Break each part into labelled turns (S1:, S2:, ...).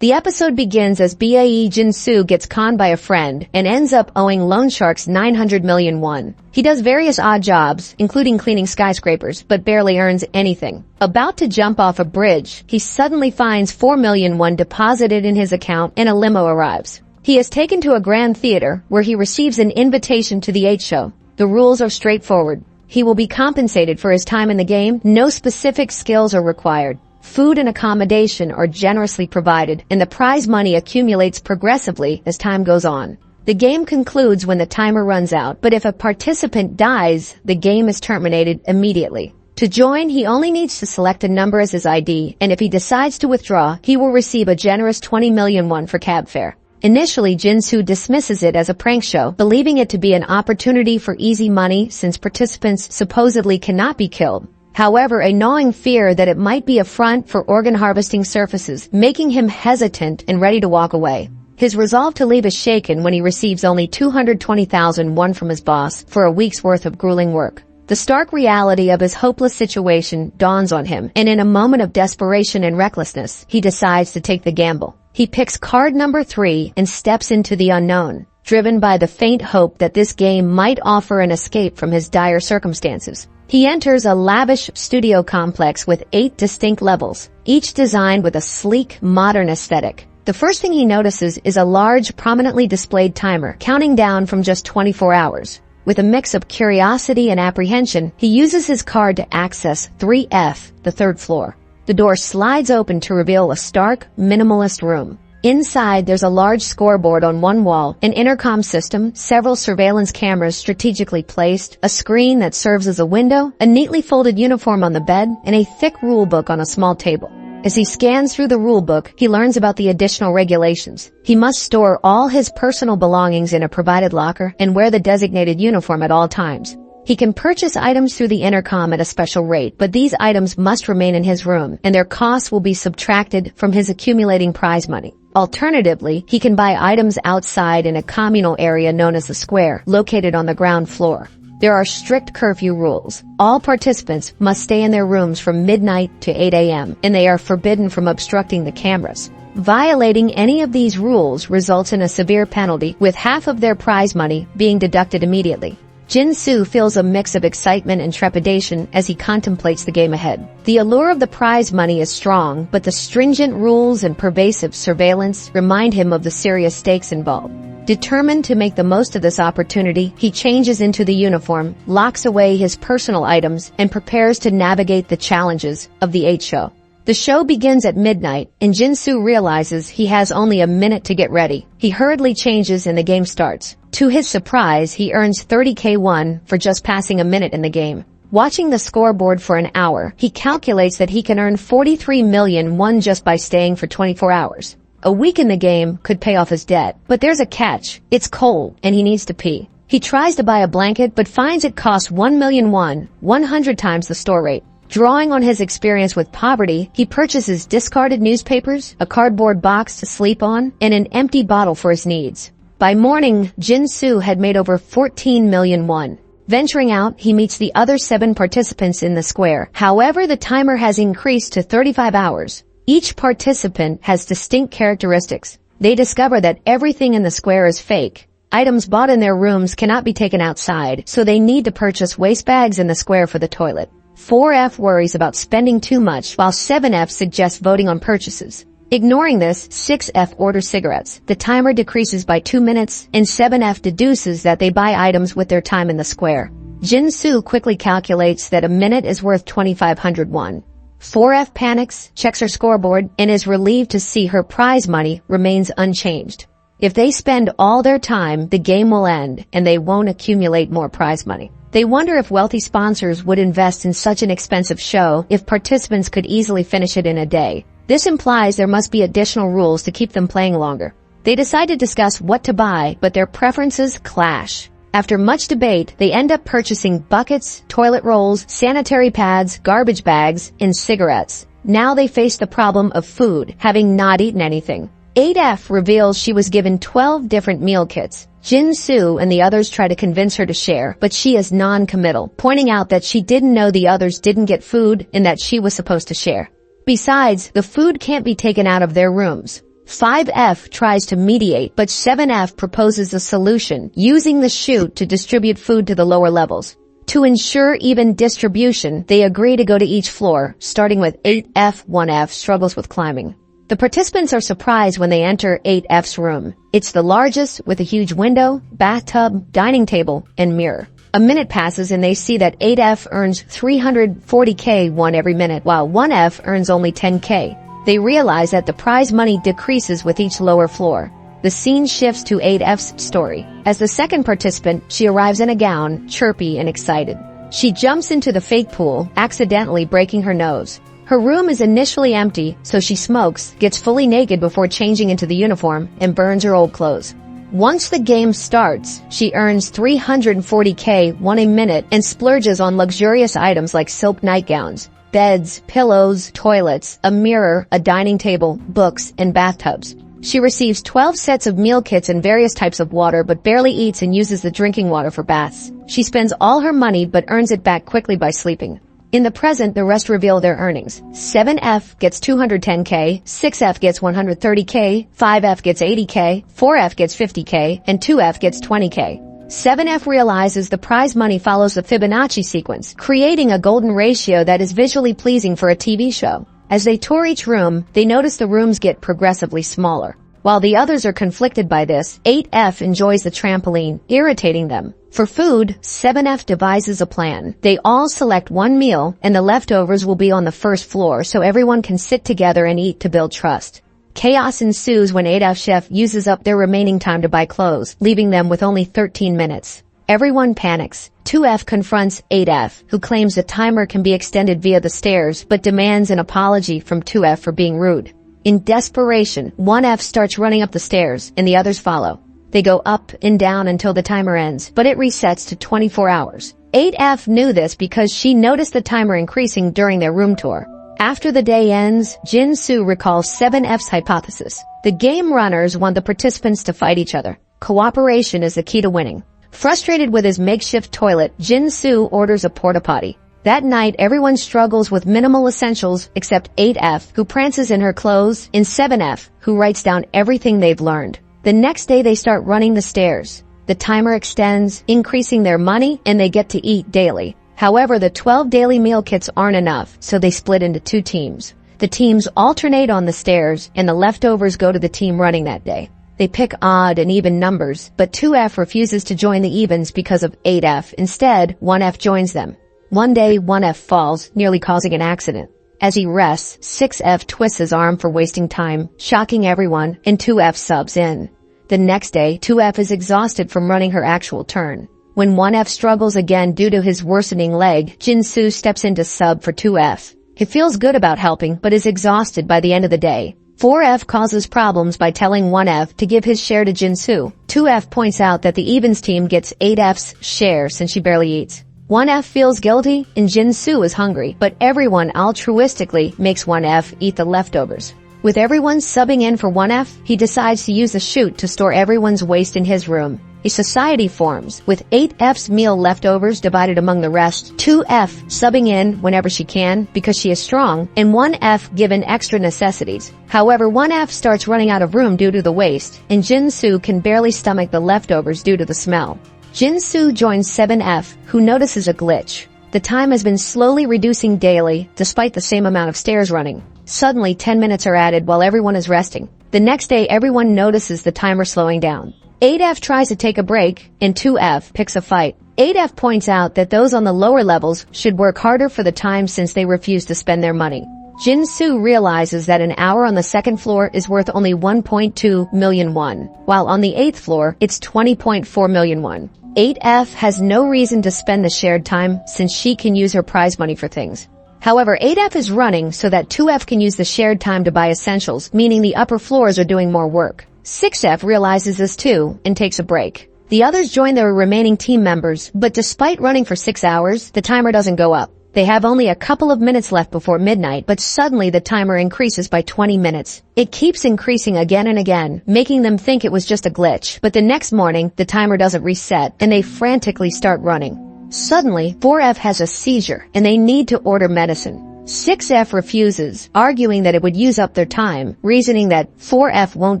S1: The episode begins as BAE Jin-soo gets conned by a friend and ends up owing loan sharks 900 million won. He does various odd jobs, including cleaning skyscrapers, but barely earns anything. About to jump off a bridge, he suddenly finds 4 million won deposited in his account and a limo arrives. He is taken to a grand theater where he receives an invitation to the 8 show. The rules are straightforward. He will be compensated for his time in the game. No specific skills are required. Food and accommodation are generously provided, and the prize money accumulates progressively as time goes on. The game concludes when the timer runs out, but if a participant dies, the game is terminated immediately. To join, he only needs to select a number as his ID, and if he decides to withdraw, he will receive a generous 20 million won for cab fare. Initially, Jin-soo dismisses it as a prank show, believing it to be an opportunity for easy money since participants supposedly cannot be killed. However, a gnawing fear that it might be a front for organ harvesting surfaces, making him hesitant and ready to walk away. His resolve to leave is shaken when he receives only 220,000 won from his boss for a week's worth of grueling work. The stark reality of his hopeless situation dawns on him, and in a moment of desperation and recklessness, he decides to take the gamble. He picks card number 3 and steps into the unknown, driven by the faint hope that this game might offer an escape from his dire circumstances. He enters a lavish studio complex with 8 distinct levels, each designed with a sleek, modern aesthetic. The first thing he notices is a large, prominently displayed timer, counting down from just 24 hours. With a mix of curiosity and apprehension, he uses his card to access 3F, the 3rd floor. The door slides open to reveal a stark, minimalist room. Inside, there's a large scoreboard on one wall, an intercom system, several surveillance cameras strategically placed, a screen that serves as a window, a neatly folded uniform on the bed, and a thick rule book on a small table. As he scans through the rule book, he learns about the additional regulations. He must store all his personal belongings in a provided locker and wear the designated uniform at all times. He can purchase items through the intercom at a special rate, but these items must remain in his room, and their costs will be subtracted from his accumulating prize money. Alternatively, he can buy items outside in a communal area known as the square, located on the ground floor. There are strict curfew rules. All participants must stay in their rooms from midnight to 8 a.m., and they are forbidden from obstructing the cameras. Violating any of these rules results in a severe penalty, with half of their prize money being deducted immediately. Jin-soo feels a mix of excitement and trepidation as he contemplates the game ahead. The allure of the prize money is strong, but the stringent rules and pervasive surveillance remind him of the serious stakes involved. Determined to make the most of this opportunity, he changes into the uniform, locks away his personal items, and prepares to navigate the challenges of the 8 show. The show begins at midnight, and Jin-soo realizes he has only a minute to get ready. He hurriedly changes and the game starts. To his surprise, he earns 30k won for just passing a minute in the game. Watching the scoreboard for an hour, he calculates that he can earn 43 million won just by staying for 24 hours. A week in the game could pay off his debt, but there's a catch. It's cold, and he needs to pee. He tries to buy a blanket, but finds it costs 1 million won, 100 times the store rate. Drawing on his experience with poverty, he purchases discarded newspapers, a cardboard box to sleep on, and an empty bottle for his needs. By morning, Jin-soo had made over 14 million won. Venturing out, he meets the other 7 participants in the square. However, the timer has increased to 35 hours. Each participant has distinct characteristics. They discover that everything in the square is fake. Items bought in their rooms cannot be taken outside, so they need to purchase waste bags in the square for the toilet. 4F worries about spending too much, while 7F suggests voting on purchases. Ignoring this, 6F orders cigarettes. The timer decreases by 2 minutes, and 7F deduces that they buy items with their time in the square. Jin-soo quickly calculates that a minute is worth 2,500 won. 4F panics, checks her scoreboard, and is relieved to see her prize money remains unchanged. If they spend all their time, the game will end, and they won't accumulate more prize money. They wonder if wealthy sponsors would invest in such an expensive show if participants could easily finish it in a day. This implies there must be additional rules to keep them playing longer. They decide to discuss what to buy, but their preferences clash. After much debate, they end up purchasing buckets, toilet rolls, sanitary pads, garbage bags, and cigarettes. Now they face the problem of food, having not eaten anything. 8F reveals she was given 12 different meal kits. Jin-soo and the others try to convince her to share, but she is non-committal, pointing out that she didn't know the others didn't get food and that she was supposed to share. Besides, the food can't be taken out of their rooms. 5F tries to mediate, but 7F proposes a solution, using the chute to distribute food to the lower levels. To ensure even distribution, they agree to go to each floor, starting with 8F. 1F struggles with climbing. The participants are surprised when they enter 8F's room. It's the largest, with a huge window, bathtub, dining table, and mirror. A minute passes and they see that 8F earns 340K every minute, while 1F earns only 10K. They realize that the prize money decreases with each lower floor. The scene shifts to 8F's story. As the second participant, she arrives in a gown, chirpy and excited. She jumps into the fake pool, accidentally breaking her nose. Her room is initially empty, so she smokes, gets fully naked before changing into the uniform, and burns her old clothes. Once the game starts, she earns 340K a minute and splurges on luxurious items like silk nightgowns, beds, pillows, toilets, a mirror, a dining table, books, and bathtubs. She receives 12 sets of meal kits and various types of water, but barely eats and uses the drinking water for baths. She spends all her money but earns it back quickly by sleeping. In the present, the rest reveal their earnings. 7F gets 210K, 6F gets 130K, 5F gets 80K, 4F gets 50K, and 2F gets 20K. 7F realizes the prize money follows the Fibonacci sequence, creating a golden ratio that is visually pleasing for a TV show. As they tour each room, they notice the rooms get progressively smaller. While the others are conflicted by this, 8F enjoys the trampoline, irritating them. For food, 7F devises a plan. They all select one meal, and the leftovers will be on the first floor so everyone can sit together and eat to build trust. Chaos ensues when 8F chef uses up their remaining time to buy clothes, leaving them with only 13 minutes. Everyone panics. 2F confronts 8F, who claims the timer can be extended via the stairs, but demands an apology from 2F for being rude. In desperation, 1F starts running up the stairs, and the others follow. They go up and down until the timer ends, but it resets to 24 hours. 8F knew this because she noticed the timer increasing during their room tour. After the day ends, Jin-Soo recalls 7F's hypothesis. The game runners want the participants to fight each other. Cooperation is the key to winning. Frustrated with his makeshift toilet, Jin-Soo orders a porta-potty. That night, everyone struggles with minimal essentials except 8F, who prances in her clothes, and 7F, who writes down everything they've learned. The next day, they start running the stairs. The timer extends, increasing their money, and they get to eat daily. However, the 12 daily meal kits aren't enough, so they split into two teams. The teams alternate on the stairs, and the leftovers go to the team running that day. They pick odd and even numbers, but 2F refuses to join the evens because of 8F. Instead, 1F joins them. One day, 1F falls, nearly causing an accident. As he rests, 6F twists his arm for wasting time, shocking everyone, and 2F subs in. The next day, 2F is exhausted from running her actual turn. When 1F struggles again due to his worsening leg, Jin-Soo steps in to sub for 2F. He feels good about helping, but is exhausted by the end of the day. 4F causes problems by telling 1F to give his share to Jin-Soo. 2F points out that the evens team gets 8F's share since she barely eats. 1F feels guilty, and Jin-Soo is hungry, but everyone altruistically makes 1F eat the leftovers. With everyone subbing in for 1F, he decides to use the chute to store everyone's waste in his room. A society forms, with 8F's meal leftovers divided among the rest, 2F subbing in whenever she can because she is strong, and 1F given extra necessities. However, 1F starts running out of room due to the waste, and Jin-Soo can barely stomach the leftovers due to the smell. Jin-Soo joins 7F, who notices a glitch. The time has been slowly reducing daily, despite the same amount of stairs running. Suddenly, 10 minutes are added while everyone is resting. The next day, everyone notices the timer slowing down. 8F tries to take a break, and 2F picks a fight. 8F points out that those on the lower levels should work harder for the time since they refuse to spend their money. Jin-Soo realizes that an hour on the second floor is worth only 1.2 million won, while on the 8th floor, it's 20.4 million won. 8F has no reason to spend the shared time since she can use her prize money for things. However, 8F is running so that 2F can use the shared time to buy essentials, meaning the upper floors are doing more work. 6F realizes this too and takes a break. The others join their remaining team members, but despite running for 6 hours, the timer doesn't go up. They have only a couple of minutes left before midnight, but suddenly the timer increases by 20 minutes. It keeps increasing again and again, making them think it was just a glitch. But the next morning, the timer doesn't reset, and they frantically start running. Suddenly, 4F has a seizure, and they need to order medicine. 6F refuses, arguing that it would use up their time, reasoning that 4F won't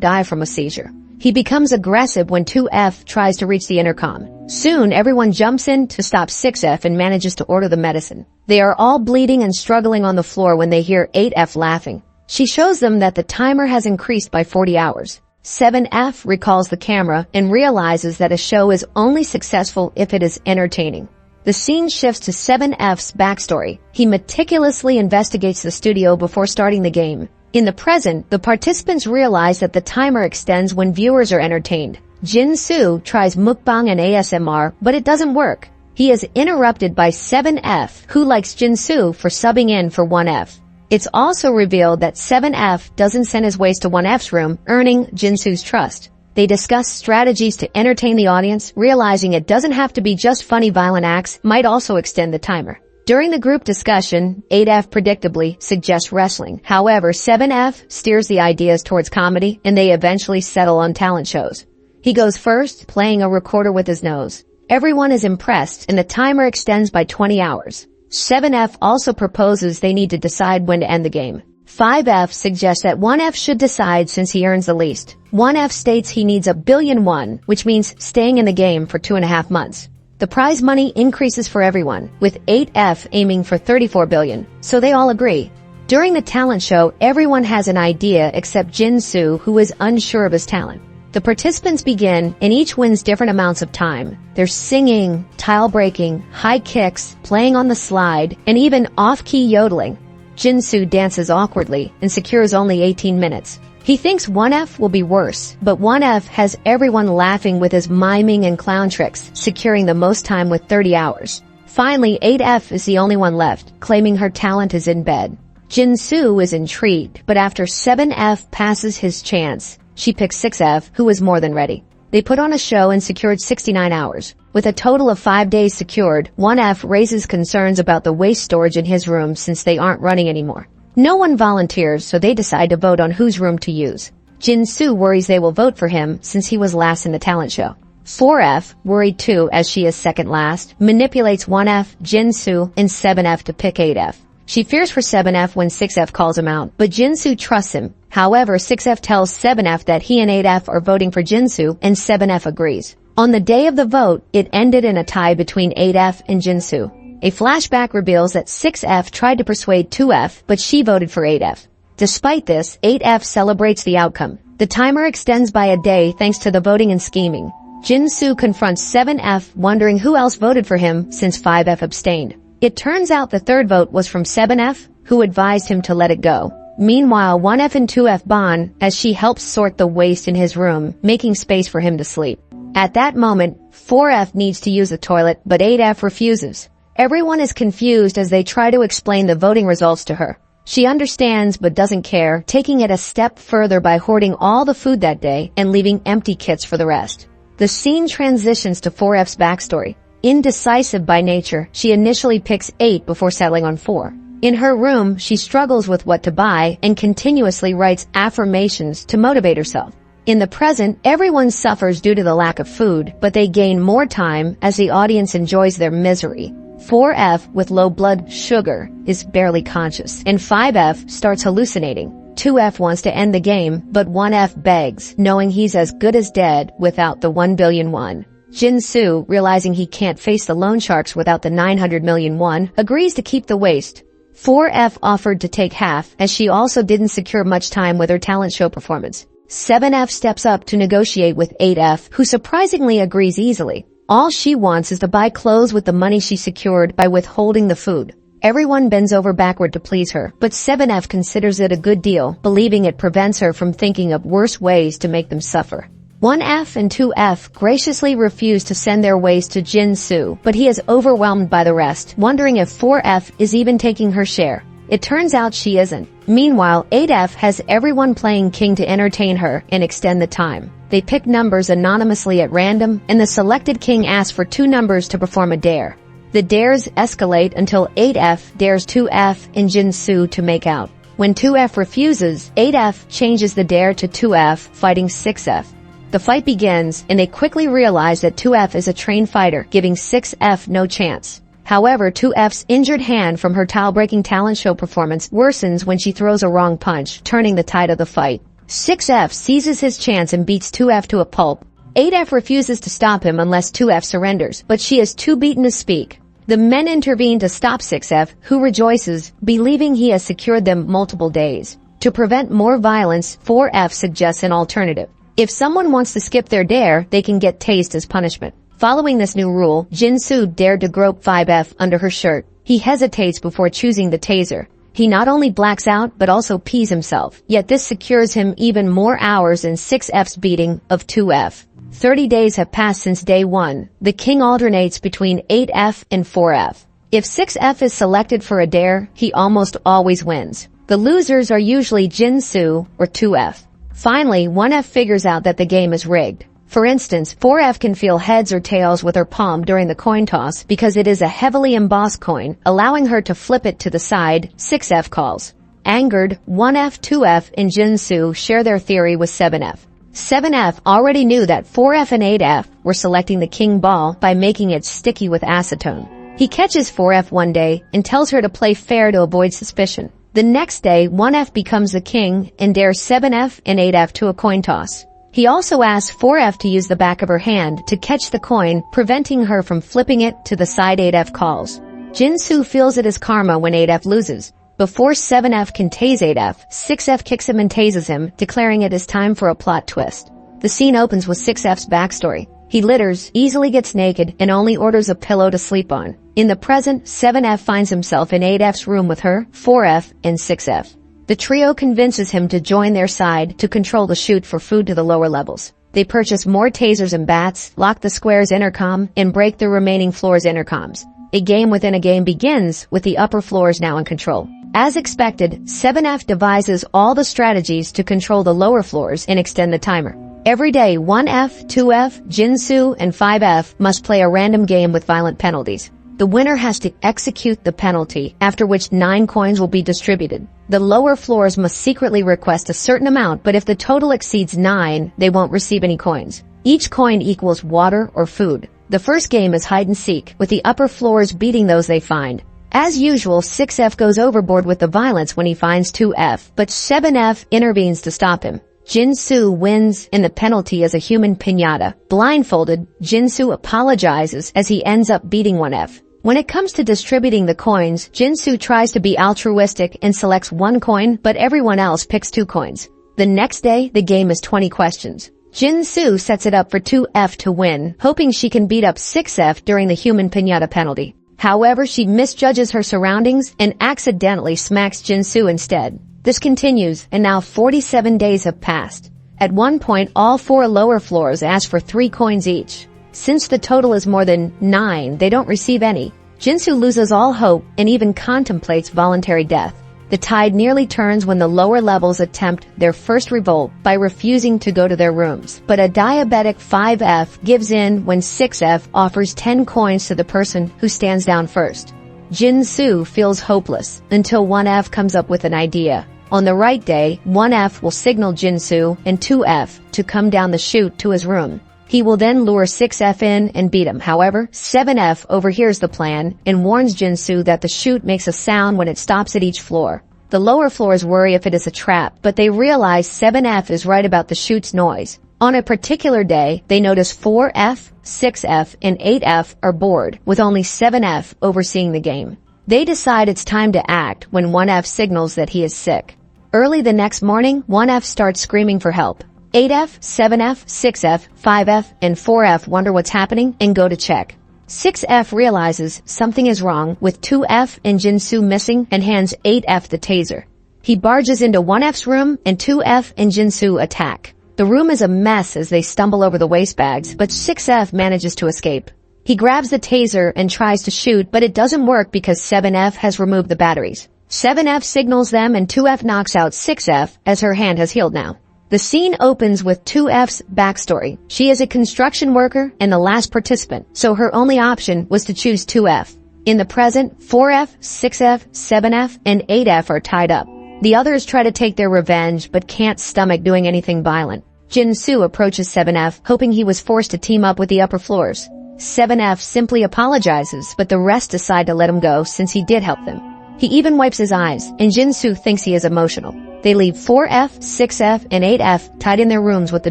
S1: die from a seizure. He becomes aggressive when 2F tries to reach the intercom. Soon, everyone jumps in to stop 6F and manages to order the medicine. They are all bleeding and struggling on the floor when they hear 8F laughing. She shows them that the timer has increased by 40 hours. 7F recalls the camera and realizes that a show is only successful if it is entertaining. The scene shifts to 7F's backstory. He meticulously investigates the studio before starting the game. In the present, the participants realize that the timer extends when viewers are entertained. Jin-soo tries mukbang and ASMR, but it doesn't work. He is interrupted by 7F, who likes Jin-soo for subbing in for 1F. It's also revealed that 7F doesn't send his waist to 1F's room, earning Jin-soo's trust. They discuss strategies to entertain the audience, realizing it doesn't have to be just funny violent acts, might also extend the timer. During the group discussion, 8F predictably suggests wrestling. However, 7F steers the ideas towards comedy, and they eventually settle on talent shows. He goes first, playing a recorder with his nose. Everyone is impressed, and the timer extends by 20 hours. 7F also proposes they need to decide when to end the game. 5F suggests that 1F should decide since he earns the least. 1F states he needs $1 billion, which means staying in the game for 2.5 months. The prize money increases for everyone, with 8F aiming for $34 billion, so they all agree. During the talent show, everyone has an idea except Jin-soo, who is unsure of his talent. The participants begin, and each wins different amounts of time. There's singing, tile breaking, high kicks, playing on the slide, and even off-key yodeling. Jin-soo dances awkwardly and secures only 18 minutes. He thinks 1F will be worse, but 1F has everyone laughing with his miming and clown tricks, securing the most time with 30 hours. Finally, 8F is the only one left, claiming her talent is in bed. Jin-soo is intrigued, but after 7F passes his chance, she picks 6F, who is more than ready. They put on a show and secured 69 hours. With a total of 5 days secured, 1F raises concerns about the waste storage in his room since they aren't running anymore. No one volunteers, so they decide to vote on whose room to use. Jin-soo worries they will vote for him since he was last in the talent show. 4F, worried too as she is second last, manipulates 1F, Jin-soo, and 7F to pick 8F. She fears for 7F when 6F calls him out, but Jin-soo trusts him. However, 6F tells 7F that he and 8F are voting for Jin-soo, and 7F agrees. On the day of the vote, it ended in a tie between 8F and Jin-soo. A flashback reveals that 6F tried to persuade 2F, but she voted for 8F. Despite this, 8F celebrates the outcome. The timer extends by a day thanks to the voting and scheming. Jin-soo confronts 7F, wondering who else voted for him since 5F abstained. It turns out the third vote was from 7F, who advised him to let it go. Meanwhile, 1F and 2F bond as she helps sort the waste in his room, making space for him to sleep. At that moment, 4F needs to use the toilet, but 8F refuses. Everyone is confused as they try to explain the voting results to her. She understands but doesn't care, taking it a step further by hoarding all the food that day and leaving empty kits for the rest. The scene transitions to 4F's backstory. Indecisive by nature, she initially picks 8 before settling on 4. In her room, she struggles with what to buy and continuously writes affirmations to motivate herself. In the present, everyone suffers due to the lack of food, but they gain more time as the audience enjoys their misery. 4F, with low blood sugar, is barely conscious, and 5F starts hallucinating. 2F wants to end the game, but 1F begs, knowing he's as good as dead without the $1 billion. Jin-soo, realizing he can't face the loan sharks without the $900 million, agrees to keep the waste. 4F offered to take half, as she also didn't secure much time with her talent show performance. 7F steps up to negotiate with 8F, who surprisingly agrees easily. All she wants is to buy clothes with the money she secured by withholding the food. Everyone bends over backward to please her, but 7F considers it a good deal, believing it prevents her from thinking of worse ways to make them suffer. 1F and 2F graciously refuse to send their waste to Jin-soo, but he is overwhelmed by the rest, wondering if 4F is even taking her share. It turns out she isn't. Meanwhile, 8F has everyone playing king to entertain her and extend the time. They pick numbers anonymously at random, and the selected king asks for 2 numbers to perform a dare. The dares escalate until 8F dares 2F and Jin-soo to make out. When 2F refuses, 8F changes the dare to 2F, fighting 6F. The fight begins, and they quickly realize that 2F is a trained fighter, giving 6F no chance. However, 2F's injured hand from her tile-breaking talent show performance worsens when she throws a wrong punch, turning the tide of the fight. 6F seizes his chance and beats 2F to a pulp. 8F refuses to stop him unless 2F surrenders, but she is too beaten to speak. The men intervene to stop 6F, who rejoices, believing he has secured them multiple days. To prevent more violence, 4F suggests an alternative. If someone wants to skip their dare, they can get tased as punishment. Following this new rule, Jin-Soo dared to grope 5F under her shirt. He hesitates before choosing the taser. He not only blacks out, but also pees himself. Yet this secures him even more hours than 6F's beating of 2F. 30 days have passed since day 1. The king alternates between 8F and 4F. If 6F is selected for a dare, he almost always wins. The losers are usually Jin-Soo or 2F. Finally, 1F figures out that the game is rigged. For instance, 4F can feel heads or tails with her palm during the coin toss because it is a heavily embossed coin, allowing her to flip it to the side, 6F calls. Angered, 1F, 2F, and Jin-Soo share their theory with 7F. 7F already knew that 4F and 8F were selecting the king ball by making it sticky with acetone. He catches 4F one day and tells her to play fair to avoid suspicion. The next day, 1F becomes the king and dares 7F and 8F to a coin toss. He also asks 4F to use the back of her hand to catch the coin, preventing her from flipping it to the side 8F calls. Jin-Soo feels it is karma when 8F loses. Before 7F can tase 8F, 6F kicks him and tases him, declaring it is time for a plot twist. The scene opens with 6F's backstory. He litters, easily gets naked, and only orders a pillow to sleep on. In the present, 7F finds himself in 8F's room with her, 4F, and 6F. The trio convinces him to join their side to control the chute for food to the lower levels. They purchase more tasers and bats, lock the square's intercom, and break the remaining floor's intercoms. A game within a game begins, with the upper floors now in control. As expected, 7F devises all the strategies to control the lower floors and extend the timer. Every day, 1F, 2F, Jin-Soo, and 5F must play a random game with violent penalties. The winner has to execute the penalty, after which 9 coins will be distributed. The lower floors must secretly request a certain amount, but if the total exceeds 9, they won't receive any coins. Each coin equals water or food. The first game is hide and seek, with the upper floors beating those they find. As usual, 6F goes overboard with the violence when he finds 2F, but 7F intervenes to stop him. Jin-Soo wins, and the penalty is a human piñata. Blindfolded, Jin-Soo apologizes as he ends up beating 1F. When it comes to distributing the coins, Jin-Soo tries to be altruistic and selects 1 coin, but everyone else picks 2 coins. The next day, the game is 20 questions. Jin-Soo sets it up for 2F to win, hoping she can beat up 6F during the human piñata penalty. However, she misjudges her surroundings and accidentally smacks Jin-Soo instead. This continues, and now 47 days have passed. At one point, all 4 lower floors ask for 3 coins each. Since the total is more than 9, they don't receive any. Jin-Soo loses all hope and even contemplates voluntary death. The tide nearly turns when the lower levels attempt their first revolt by refusing to go to their rooms. But a diabetic 5F gives in when 6F offers 10 coins to the person who stands down first. Jin-Soo feels hopeless until 1F comes up with an idea. On the right day, 1F will signal Jin-Soo and 2F to come down the chute to his room. He will then lure 6F in and beat him. However, 7F overhears the plan and warns Jin-Soo that the chute makes a sound when it stops at each floor. The lower floors worry if it is a trap, but they realize 7F is right about the chute's noise. On a particular day, they notice 4F, 6F, and 8F are bored, with only 7F overseeing the game. They decide it's time to act when 1F signals that he is sick. Early the next morning, 1F starts screaming for help. 8F, 7F, 6F, 5F, and 4F wonder what's happening and go to check. 6F realizes something is wrong with 2F and Jin-Soo missing and hands 8F the taser. He barges into 1F's room and 2F and Jin-Soo attack. The room is a mess as they stumble over the waste bags, but 6F manages to escape. He grabs the taser and tries to shoot, but it doesn't work because 7F has removed the batteries. 7F signals them and 2F knocks out 6F as her hand has healed now. The scene opens with 2F's backstory. She is a construction worker and the last participant, so her only option was to choose 2F. In the present, 4F, 6F, 7F, and 8F are tied up. The others try to take their revenge, but can't stomach doing anything violent. Jin-Soo approaches 7F, hoping he was forced to team up with the upper floors. 7F simply apologizes, but the rest decide to let him go since he did help them. He even wipes his eyes, and Jin-Soo thinks he is emotional. They leave 4F, 6F, and 8F tied in their rooms with the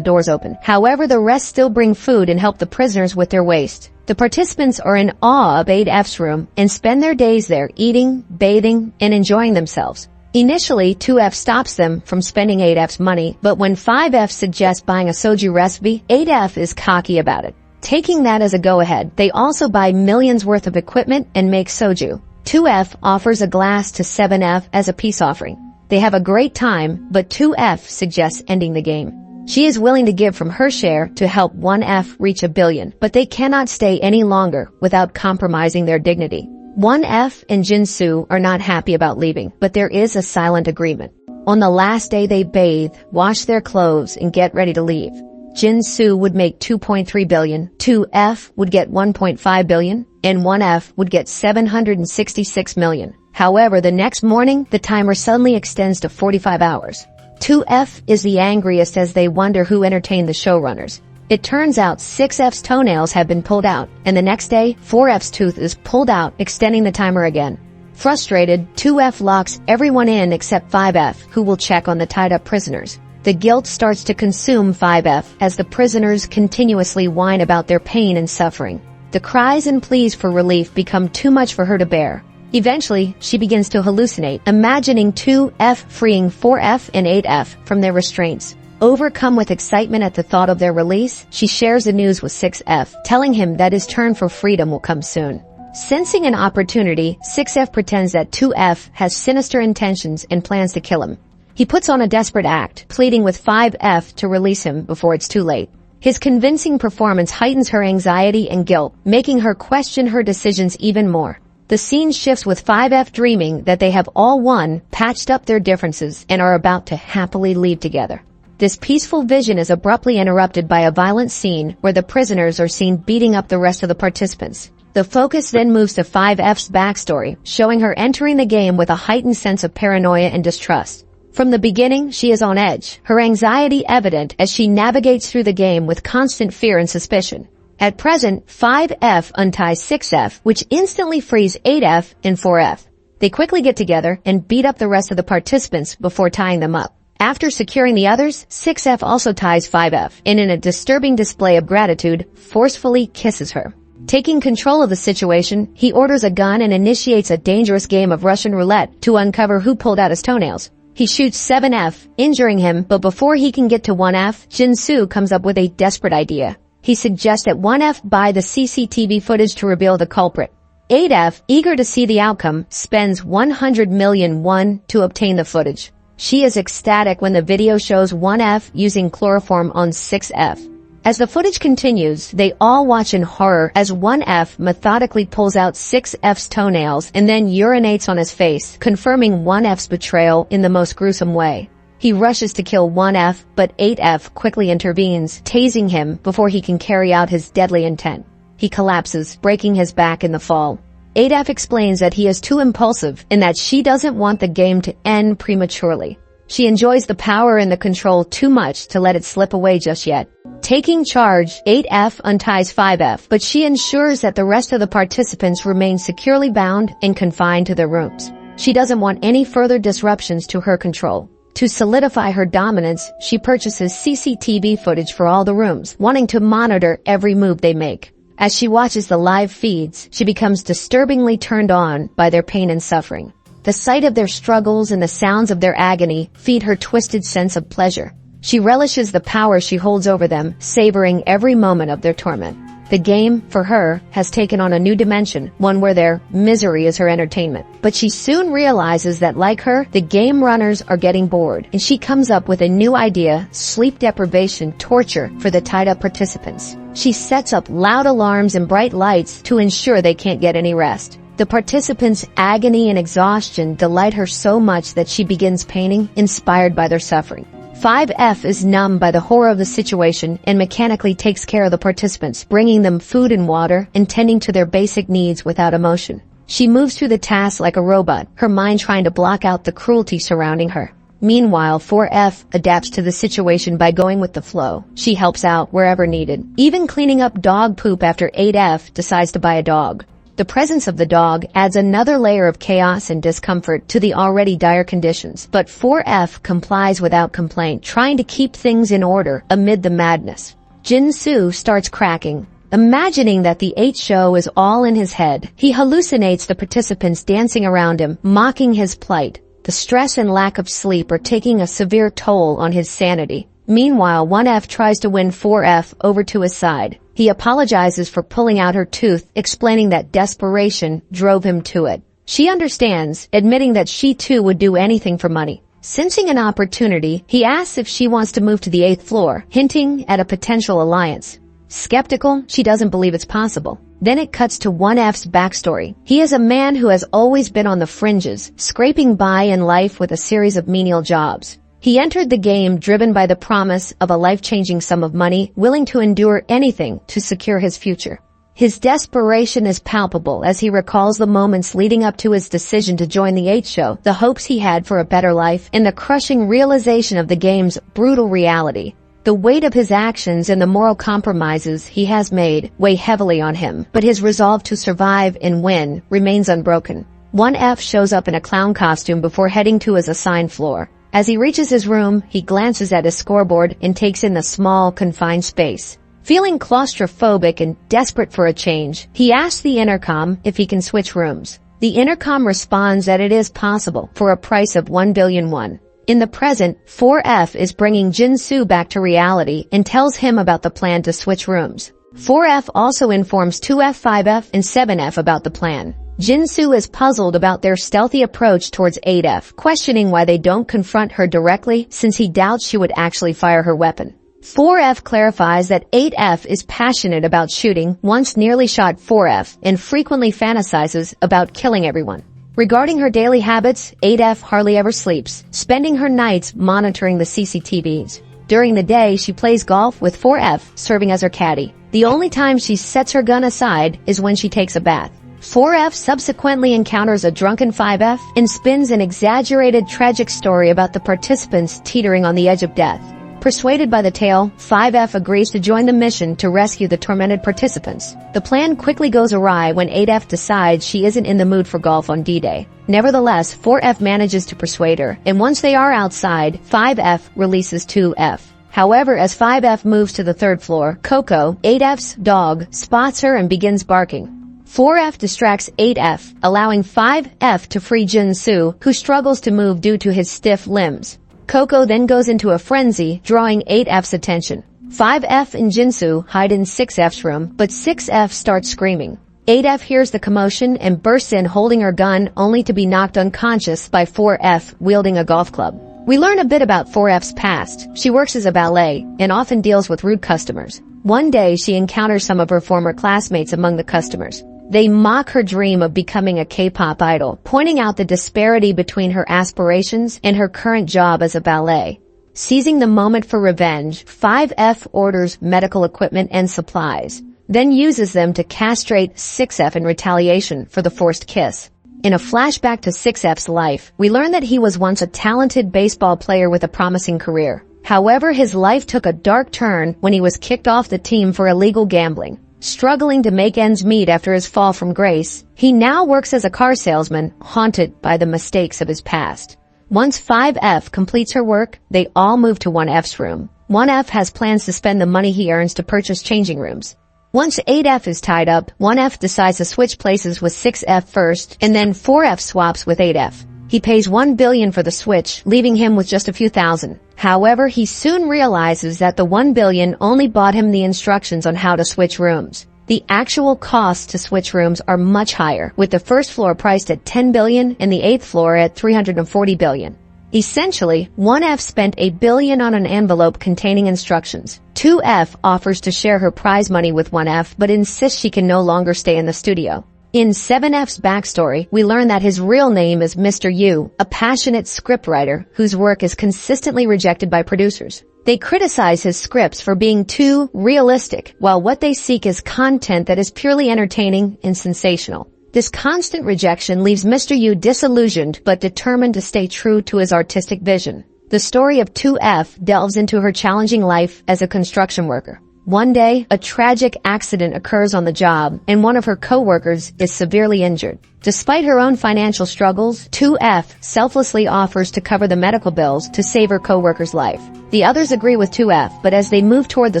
S1: doors open. However, the rest still bring food and help the prisoners with their waste. The participants are in awe of 8F's room and spend their days there eating, bathing, and enjoying themselves. Initially, 2F stops them from spending 8F's money, but when 5F suggests buying a soju recipe, 8F is cocky about it. Taking that as a go-ahead, they also buy millions worth of equipment and make soju. 2F offers a glass to 7F as a peace offering. They have a great time, but 2F suggests ending the game. She is willing to give from her share to help 1F reach $1 billion, but they cannot stay any longer without compromising their dignity. 1F and Jin-Soo are not happy about leaving, but there is a silent agreement. On the last day they bathe, wash their clothes, and get ready to leave. Jin-Soo would make $2.3 billion, 2F would get $1.5 billion, and 1F would get $766 million. However, the next morning, the timer suddenly extends to 45 hours. 2F is the angriest as they wonder who entertained the showrunners. It turns out 6F's toenails have been pulled out, and the next day, 4F's tooth is pulled out, extending the timer again. Frustrated, 2F locks everyone in except 5F, who will check on the tied-up prisoners. The guilt starts to consume 5F as the prisoners continuously whine about their pain and suffering. The cries and pleas for relief become too much for her to bear. Eventually, she begins to hallucinate, imagining 2F freeing 4F and 8F from their restraints. Overcome with excitement at the thought of their release, she shares the news with 6F, telling him that his turn for freedom will come soon. Sensing an opportunity, 6F pretends that 2F has sinister intentions and plans to kill him. He puts on a desperate act, pleading with 5F to release him before it's too late. His convincing performance heightens her anxiety and guilt, making her question her decisions even more. The scene shifts with 5F dreaming that they have all won, patched up their differences, and are about to happily leave together. This peaceful vision is abruptly interrupted by a violent scene where the prisoners are seen beating up the rest of the participants. The focus then moves to 5F's backstory, showing her entering the game with a heightened sense of paranoia and distrust. From the beginning, she is on edge, her anxiety evident as she navigates through the game with constant fear and suspicion. At present, 5F unties 6F, which instantly frees 8F and 4F. They quickly get together and beat up the rest of the participants before tying them up. After securing the others, 6F also ties 5F, and in a disturbing display of gratitude, forcefully kisses her. Taking control of the situation, he orders a gun and initiates a dangerous game of Russian roulette to uncover who pulled out his toenails. He shoots 7F, injuring him, but before he can get to 1F, Jin-Soo comes up with a desperate idea. He suggests that 1F buy the CCTV footage to reveal the culprit. 8F, eager to see the outcome, spends 100 million won to obtain the footage. She is ecstatic when the video shows 1F using chloroform on 6F. As the footage continues, they all watch in horror as 1F methodically pulls out 6F's toenails and then urinates on his face, confirming 1F's betrayal in the most gruesome way. He rushes to kill 1F, but 8F quickly intervenes, tasing him before he can carry out his deadly intent. He collapses, breaking his back in the fall. 8F explains that he is too impulsive and that she doesn't want the game to end prematurely. She enjoys the power and the control too much to let it slip away just yet. Taking charge, 8F unties 5F, but she ensures that the rest of the participants remain securely bound and confined to their rooms. She doesn't want any further disruptions to her control. To solidify her dominance, she purchases CCTV footage for all the rooms, wanting to monitor every move they make. As she watches the live feeds, she becomes disturbingly turned on by their pain and suffering. The sight of their struggles and the sounds of their agony feed her twisted sense of pleasure. She relishes the power she holds over them, savoring every moment of their torment. The game, for her, has taken on a new dimension, one where their misery is her entertainment. But she soon realizes that, like her, the game runners are getting bored, and she comes up with a new idea: sleep deprivation torture for the tied-up participants. She sets up loud alarms and bright lights to ensure they can't get any rest. The participants' agony and exhaustion delight her so much that she begins painting, inspired by their suffering. 5F is numb by the horror of the situation and mechanically takes care of the participants, bringing them food and water and tending to their basic needs without emotion. She moves through the tasks like a robot, her mind trying to block out the cruelty surrounding her. Meanwhile, 4F adapts to the situation by going with the flow. She helps out wherever needed, even cleaning up dog poop after 8F decides to buy a dog. The presence of the dog adds another layer of chaos and discomfort to the already dire conditions, but 4F complies without complaint, trying to keep things in order amid the madness. Jin-soo starts cracking, imagining that the 8 show is all in his head. He hallucinates the participants dancing around him, mocking his plight. The stress and lack of sleep are taking a severe toll on his sanity. Meanwhile, 1F tries to win 4F over to his side. He apologizes for pulling out her tooth, explaining that desperation drove him to it. She understands, admitting that she too would do anything for money. Sensing an opportunity, he asks if she wants to move to the 8th floor, hinting at a potential alliance. Skeptical, she doesn't believe it's possible. Then it cuts to 1F's backstory. He is a man who has always been on the fringes, scraping by in life with a series of menial jobs. He entered the game driven by the promise of a life-changing sum of money, willing to endure anything to secure his future. His desperation is palpable as he recalls the moments leading up to his decision to join the 8 show, the hopes he had for a better life, and the crushing realization of the game's brutal reality. The weight of his actions and the moral compromises he has made weigh heavily on him, but his resolve to survive and win remains unbroken. 1F shows up in a clown costume before heading to his assigned floor. As he reaches his room, he glances at his scoreboard and takes in the small, confined space. Feeling claustrophobic and desperate for a change, he asks the intercom if he can switch rooms. The intercom responds that it is possible for a price of 1 billion won. In the present, 4F is bringing Jin-soo back to reality and tells him about the plan to switch rooms. 4F also informs 2F, 5F, and 7F about the plan. Jin-soo is puzzled about their stealthy approach towards 8F, questioning why they don't confront her directly since he doubts she would actually fire her weapon. 4F clarifies that 8F is passionate about shooting, once nearly shot 4F, and frequently fantasizes about killing everyone. Regarding her daily habits, 8F hardly ever sleeps, spending her nights monitoring the CCTVs. During the day, she plays golf with 4F, serving as her caddy. The only time she sets her gun aside is when she takes a bath. 4F subsequently encounters a drunken 5F and spins an exaggerated tragic story about the participants teetering on the edge of death. Persuaded by the tale, 5F agrees to join the mission to rescue the tormented participants. The plan quickly goes awry when 8F decides she isn't in the mood for golf on D-Day. Nevertheless, 4F manages to persuade her, and once they are outside, 5F releases 2F. However, as 5F moves to the 3rd floor, Coco, 8F's dog, spots her and begins barking. 4F distracts 8F, allowing 5F to free Jin-soo, who struggles to move due to his stiff limbs. Coco then goes into a frenzy, drawing 8F's attention. 5F and Jin-soo hide in 6F's room, but 6F starts screaming. 8F hears the commotion and bursts in holding her gun, only to be knocked unconscious by 4F wielding a golf club. We learn a bit about 4F's past. She works as a valet and often deals with rude customers. One day, she encounters some of her former classmates among the customers. They mock her dream of becoming a K-pop idol, pointing out the disparity between her aspirations and her current job as a valet. Seizing the moment for revenge, 5F orders medical equipment and supplies, then uses them to castrate 6F in retaliation for the forced kiss. In a flashback to 6F's life, we learn that he was once a talented baseball player with a promising career. However, his life took a dark turn when he was kicked off the team for illegal gambling. Struggling to make ends meet after his fall from grace, he now works as a car salesman, haunted by the mistakes of his past. Once 5F completes her work, they all move to 1F's room. 1F has plans to spend the money he earns to purchase changing rooms. Once 8F is tied up, 1F decides to switch places with 6F first, and then 4F swaps with 8F. He pays 1 billion for the switch, leaving him with just a few thousand. However, he soon realizes that the 1 billion only bought him the instructions on how to switch rooms. The actual costs to switch rooms are much higher, with the 1st floor priced at 10 billion and the 8th floor at 340 billion. Essentially, 1F spent 1 billion on an envelope containing instructions. 2F offers to share her prize money with 1F, but insists she can no longer stay in the studio. In 7F's backstory, we learn that his real name is Mr. Yu, a passionate scriptwriter whose work is consistently rejected by producers. They criticize his scripts for being too realistic, while what they seek is content that is purely entertaining and sensational. This constant rejection leaves Mr. Yu disillusioned but determined to stay true to his artistic vision. The story of 2F delves into her challenging life as a construction worker. One day, a tragic accident occurs on the job, and one of her co-workers is severely injured. Despite her own financial struggles, 2F selflessly offers to cover the medical bills to save her co-worker's life. The others agree with 2F, but as they move toward the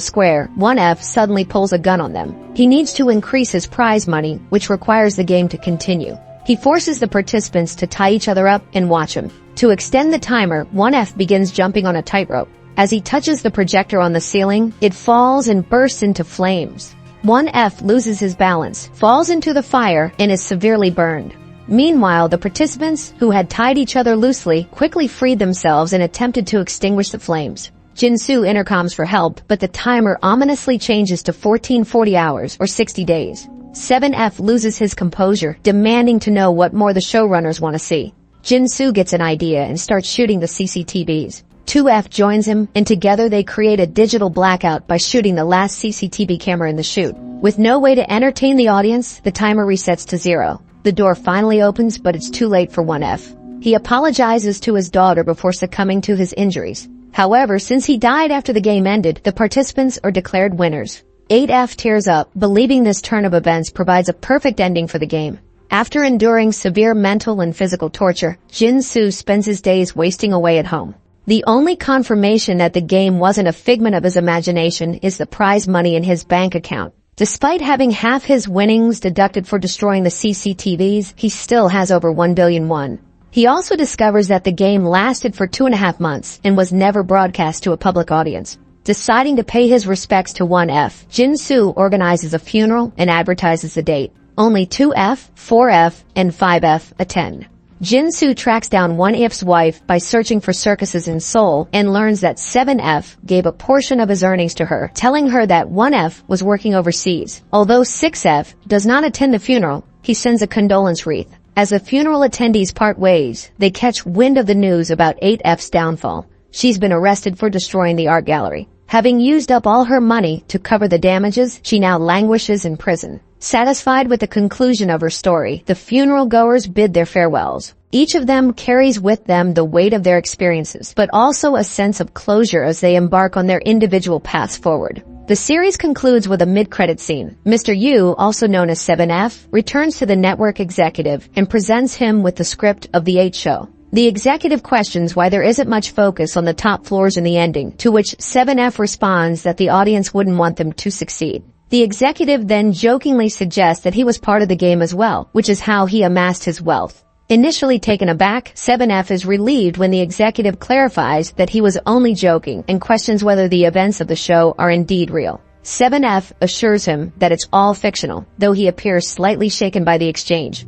S1: square, 1F suddenly pulls a gun on them. He needs to increase his prize money, which requires the game to continue. He forces the participants to tie each other up and watch him. To extend the timer, 1F begins jumping on a tightrope. As he touches the projector on the ceiling, it falls and bursts into flames. 1F loses his balance, falls into the fire, and is severely burned. Meanwhile, the participants, who had tied each other loosely, quickly freed themselves and attempted to extinguish the flames. Jin-Soo intercoms for help, but the timer ominously changes to 1440 hours, or 60 days. 7F loses his composure, demanding to know what more the showrunners want to see. Jin-Soo gets an idea and starts shooting the CCTVs. 2F joins him, and together they create a digital blackout by shooting the last CCTV camera in the shoot. With no way to entertain the audience, the timer resets to 0. The door finally opens, but it's too late for 1F. He apologizes to his daughter before succumbing to his injuries. However, since he died after the game ended, the participants are declared winners. 8F tears up, believing this turn of events provides a perfect ending for the game. After enduring severe mental and physical torture, Jin-Soo spends his days wasting away at home. The only confirmation that the game wasn't a figment of his imagination is the prize money in his bank account. Despite having half his winnings deducted for destroying the CCTVs, he still has over 1 billion won. He also discovers that the game lasted for 2.5 months and was never broadcast to a public audience. Deciding to pay his respects to 1F, Jin-Soo organizes a funeral and advertises the date. Only 2F, 4F, and 5F attend. Jin-Soo tracks down 1F's wife by searching for circuses in Seoul and learns that 7F gave a portion of his earnings to her, telling her that 1F was working overseas. Although 6F does not attend the funeral, he sends a condolence wreath. As the funeral attendees part ways, they catch wind of the news about 8F's downfall. She's been arrested for destroying the art gallery. Having used up all her money to cover the damages, she now languishes in prison. Satisfied with the conclusion of her story, the funeral goers bid their farewells. Each of them carries with them the weight of their experiences, but also a sense of closure as they embark on their individual paths forward. The series concludes with a mid-credit scene. Mr. Yu, also known as 7F, returns to the network executive and presents him with the script of The 8 Show. The executive questions why there isn't much focus on the top floors in the ending, to which 7F responds that the audience wouldn't want them to succeed. The executive then jokingly suggests that he was part of the game as well, which is how he amassed his wealth. Initially taken aback, 7F is relieved when the executive clarifies that he was only joking and questions whether the events of the show are indeed real. 7F assures him that it's all fictional, though he appears slightly shaken by the exchange.